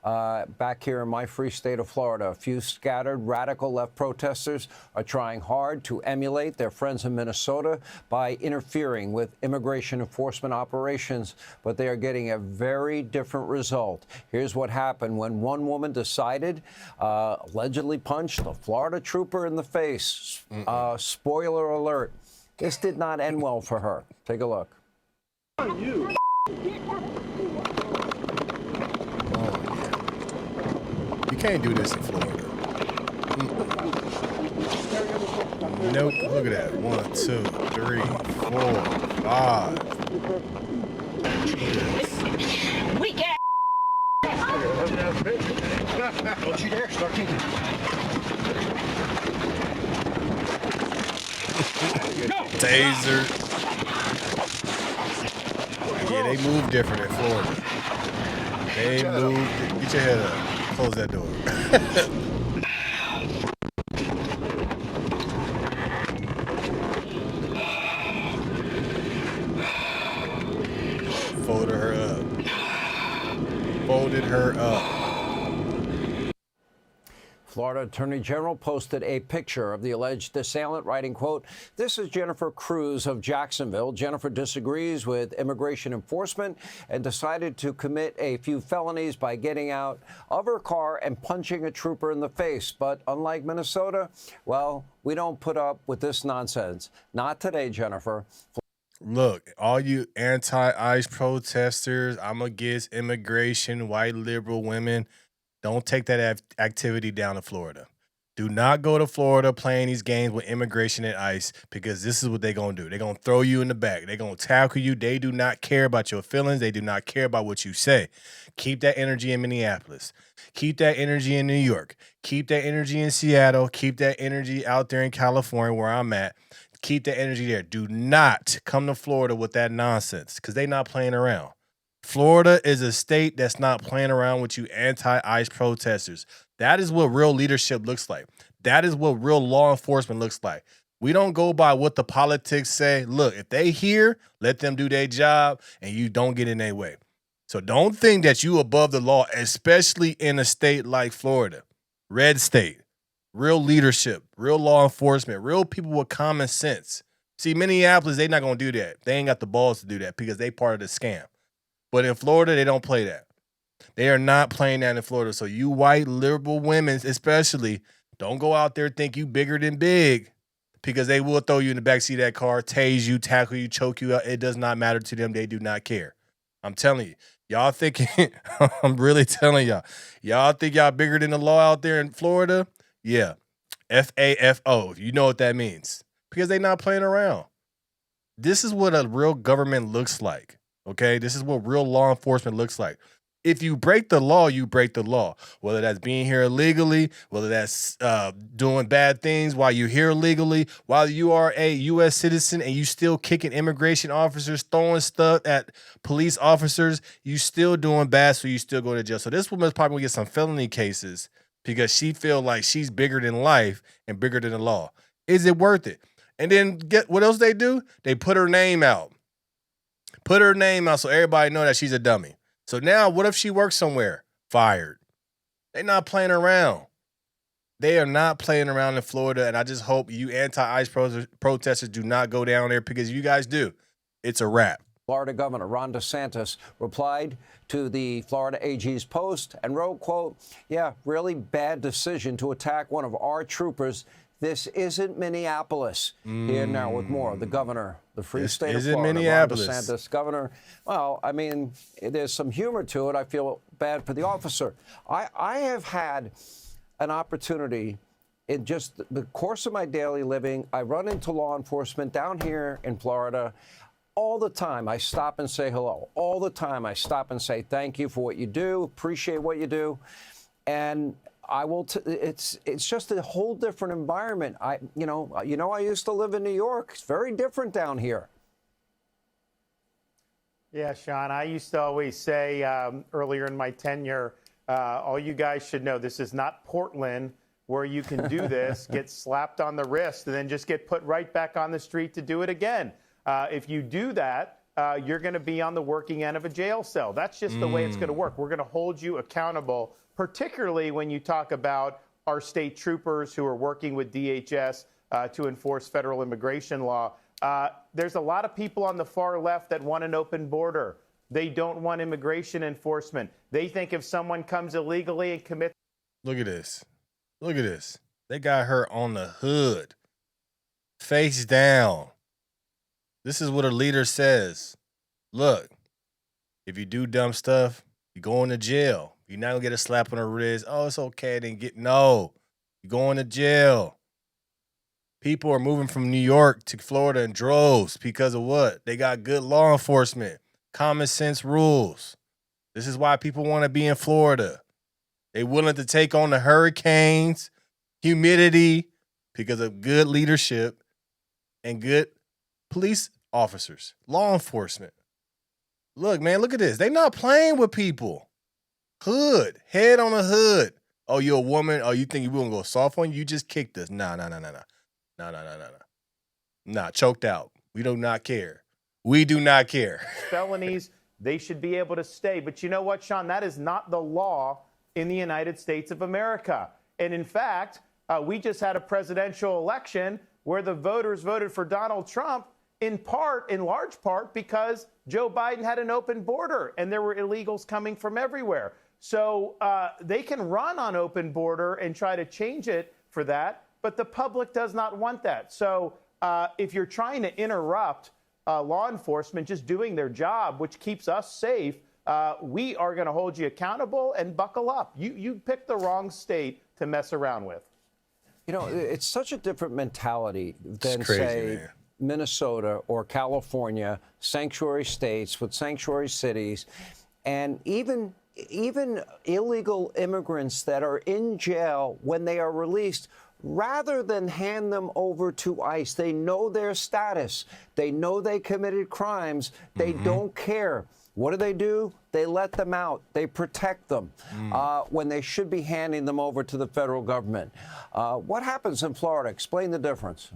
Back here in my free state of Florida, a few scattered radical left protesters are trying hard to emulate their friends in Minnesota by interfering with immigration enforcement operations, but they are getting a very different result. Here's what happened when one woman decided, allegedly punched a Florida trooper in the face. Spoiler alert, this did not end well for her. Take a look. You. You can't do this in Florida. Nope. Look at that. 1, 2, 3, 4, 5. Weak ass. Don't you dare start kicking. Taser. Yeah, they move different in Florida. They move. Get your head up. Close that door. Folded her up. Folded her up. Florida Attorney General posted a picture of the alleged assailant, writing, quote, "This is Jennifer Cruz of Jacksonville. Jennifer disagrees with immigration enforcement and decided to commit a few felonies by getting out of her car and punching a trooper in the face. But unlike Minnesota, well, we don't put up with this nonsense. Not today, Jennifer." Look, all you anti-ICE protesters, I'm against immigration, white liberal women. Don't take that activity down to Florida. Do not go to Florida playing these games with immigration and ICE, because this is what they're going to do. They're going to throw you in the back. They're going to tackle you. They do not care about your feelings. They do not care about what you say. Keep that energy in Minneapolis. Keep that energy in New York. Keep that energy in Seattle. Keep that energy out there in California where I'm at. Keep that energy there. Do not come to Florida with that nonsense, because they're not playing around. Florida is a state that's not playing around with you anti-ICE protesters. That is what real leadership looks like. That is what real law enforcement looks like. We don't go by what the politics say. Look, if they here, let them do their job, and you don't get in their way. So don't think that you above the law, especially in a state like Florida. Red state. Real leadership, real law enforcement, real people with common sense. See, Minneapolis, they're not going to do that. They ain't got the balls to do that because they part of the scam. But in Florida, they don't play that. They are not playing that in Florida. So you white liberal women especially, don't go out there think you bigger than big, because they will throw you in the backseat of that car, tase you, tackle you, choke you out. It does not matter to them. They do not care. I'm telling you. Y'all thinking, I'm really telling y'all. Y'all think y'all bigger than the law out there in Florida? Yeah. FAFO. You know what that means. Because they not playing around. This is what a real government looks like. Okay, this is what real law enforcement looks like. If you break the law, you break the law. Whether that's being here illegally, whether that's doing bad things while you're here illegally, while you are a U.S. citizen and you still kicking immigration officers, throwing stuff at police officers, you still doing bad, so you still go to jail. So this woman's probably gonna get some felony cases because she feel like she's bigger than life and bigger than the law. Is it worth it? And then get what else they do? They put her name out. Put her name out so everybody know that she's a dummy. So now what if she works somewhere? Fired. They're not playing around. They are not playing around in Florida, and I just hope you anti-ICE protesters do not go down there, because you guys do. It's a wrap. Florida Governor Ron DeSantis replied to the Florida AG's post and wrote, quote, "Yeah, really bad decision to attack one of our troopers. This isn't Minneapolis." Here now with more. The governor, the free state of Florida, Minneapolis. Ron DeSantis, governor. Well, I mean, there's some humor to it. I feel bad for the officer. I have had an opportunity in just the course of my daily living. I run into law enforcement down here in Florida all the time. I stop and say hello. All the time I stop and say thank you for what you do, appreciate what you do. And I will. It's just a whole different environment. I used to live in New York. It's very different down here. Yeah, Sean. I used to always say earlier in my tenure, all you guys should know, this is not Portland, where you can do this, get slapped on the wrist, and then just get put right back on the street to do it again. If you do that, you're going to be on the working end of a jail cell. That's just the way it's going to work. We're going to hold you accountable, particularly when you talk about our state troopers who are working with DHS to enforce federal immigration law. There's a lot of people on the far left that want an open border. They don't want immigration enforcement. They think if someone comes illegally and commits. Look at this. Look at this. They got her on the hood, face down. This is what a leader says. Look, if you do dumb stuff, you're going to jail. You're not going to get a slap on the wrist. Oh, it's okay. Then no. You're going to jail. People are moving from New York to Florida in droves because of what? They got good law enforcement, common sense rules. This is why people want to be in Florida. They're willing to take on the hurricanes, humidity, because of good leadership and good police officers, law enforcement. Look, man, look at this. They not playing with people. Hood, head on a hood. Oh, you're a woman? Oh, you think you wouldn't go soft on you? You just kicked us. Nah. Nah, choked out. We do not care. We do not care. Felonies, they should be able to stay. But you know what, Sean? That is not the law in the United States of America. And in fact, we just had a presidential election where the voters voted for Donald Trump in large part, because Joe Biden had an open border and there were illegals coming from everywhere. So they can run on open border and try to change it for that, but the public does not want that. So if you're trying to interrupt law enforcement just doing their job, which keeps us safe, we are going to hold you accountable and buckle up. You picked the wrong state to mess around with. You know, it's such a different mentality than, crazy, say, man. Minnesota or California, sanctuary states with sanctuary cities, and even illegal immigrants that are in jail when they are released. Rather than hand them over to ICE, they know their status. They know they committed crimes. They don't care. What do? They let them out. They protect them when they should be handing them over to the federal government. What happens in Florida? Explain the difference.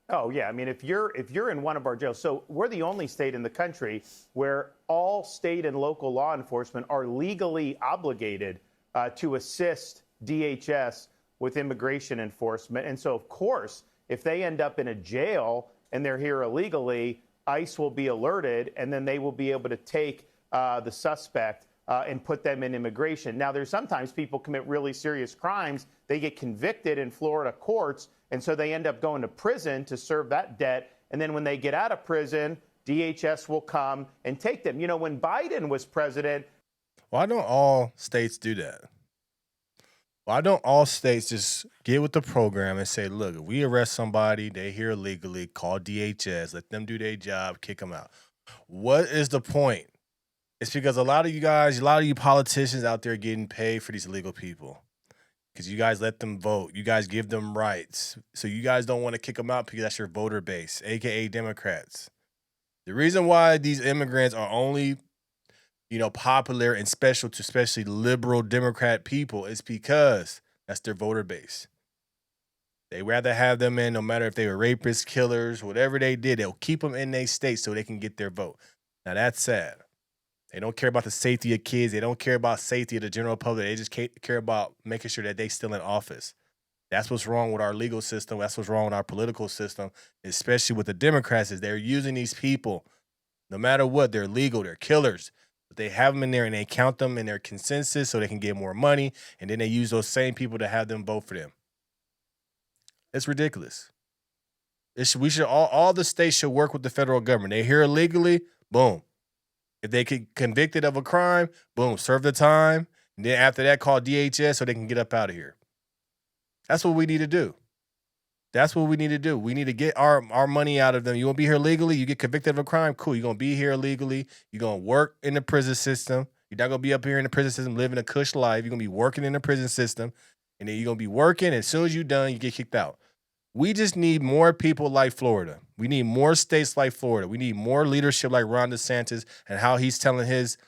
Oh, yeah. I mean, if you're in one of our jails, so we're the only state in the country where all state and local law enforcement are legally obligated to assist DHS with immigration enforcement. And so, of course, if they end up in a jail and they're here illegally, ICE will be alerted, and then they will be able to take the suspect and put them in immigration. Now, there's sometimes people commit really serious crimes. They get convicted in Florida courts, and so they end up going to prison to serve that debt. And then when they get out of prison, DHS will come and take them. You know, when Biden was president. Why don't all states do that? Why don't all states just get with the program and say, look, if we arrest somebody, they here illegally, call DHS, let them do their job, kick them out. What is the point? It's because a lot of you politicians out there getting paid for these illegal people. Because you guys let them vote. You guys give them rights. So you guys don't want to kick them out because that's your voter base, a.k.a. Democrats. The reason why these immigrants are only, popular and special to especially liberal Democrat people is because that's their voter base. They rather have them in, no matter if they were rapists, killers, whatever they did, they'll keep them in their state so they can get their vote. Now, that's sad. They don't care about the safety of kids. They don't care about safety of the general public. They just care about making sure that they still in office. That's what's wrong with our legal system. That's what's wrong with our political system, especially with the Democrats, is they're using these people. No matter what, they're legal. They're killers. But they have them in there and they count them in their consensus so they can get more money. And then they use those same people to have them vote for them. It's ridiculous. All the states should work with the federal government. They're here illegally, boom. If they get convicted of a crime, boom, serve the time. And then after that, call DHS so they can get up out of here. That's what we need to do. That's what we need to do. We need to get our money out of them. You want to be here legally? You get convicted of a crime? Cool. You're going to be here legally. You're going to work in the prison system. You're not going to be up here in the prison system living a cush life. You're going to be working in the prison system. And then you're going to be working. And as soon as you're done, you get kicked out. We just need more people like Florida. We need more states like Florida. We need more leadership like Ron DeSantis and how he's telling his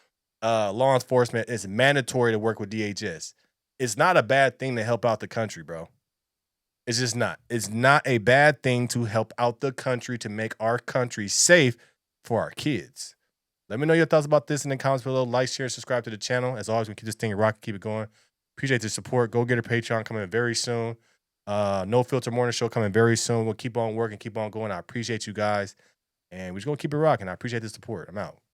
law enforcement it's mandatory to work with DHS. It's not a bad thing to help out the country, bro. It's just not. It's not a bad thing to help out the country to make our country safe for our kids. Let me know your thoughts about this in the comments below. Like, share, and subscribe to the channel. As always, we keep this thing rocking, keep it going. Appreciate the support. Go get a Patreon coming very soon. No Filter Morning Show coming very soon. We'll keep on working, keep on going. I appreciate you guys. And we're just going to keep it rocking. I appreciate the support. I'm out.